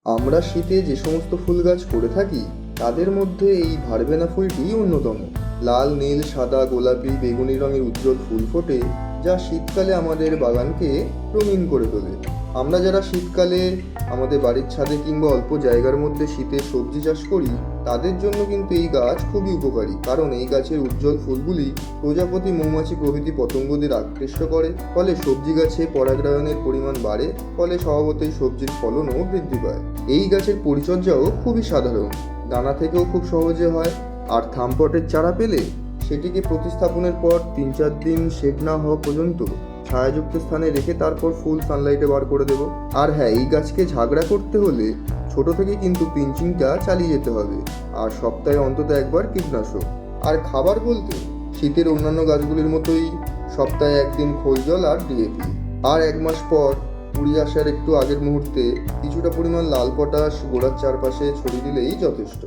আমরা শীতে যে সমস্ত ফুল গাছ করে থাকি তাদের মধ্যে এই ভারবেনা ফুলটি অন্যতম। লাল, নীল, সাদা, গোলাপি, বেগুনি রঙের উজ্জ্বল ফুল ফোটে, যা শীতকালে আমাদের বাগানকে রঙিন করে তোলে। আমরা যারা শীতকালে আমাদের বাড়ির ছাদে কিংবা অল্প জায়গার মধ্যে শীতে সবজি চাষ করি, তাদের জন্য কিন্তু এই গাছ খুবই উপকারী, কারণ এই গাছের উজ্জ্বল ফুলগুলি প্রজাপতি, মৌমাছি প্রভৃতি পতঙ্গদের আকৃষ্ট করে। ফলে সবজি গাছে পরাগায়নের পরিমাণ বাড়ে, ফলে স্বভাবতই সবজির ফলনও বৃদ্ধি পায়। এই গাছের পরিচর্যাও খুবই সাধারণ, দানা থেকেও খুব সহজে হয়। আর থামপটের চারা পেলে সেটিকে প্রতিস্থাপনের পর 3-4 দিন শেড না হওয়া পর্যন্ত ছায়াযুক্ত স্থানে রেখে তারপর ফুল সানলাইটে বার করে দেব। আর হ্যাঁ, এই গাছকে ঝাগড়া করতে হলে ছোট থেকে কিন্তু পিঞ্চিংটা চালিয়ে যেতে হবে, আর সপ্তাহে অন্তত একবার কীটনাশক। আর খাবার বলতে শীতের অন্যান্য গাছগুলির মতোই সপ্তাহে একদিন খোল জল আর ডিএপি। আর 1 মাস পর কুড়ি আসার একটু আগের মুহূর্তে কিছুটা পরিমাণ লাল পটাশ গোড়ার চারপাশে ছড়িয়ে দিলেই যথেষ্ট।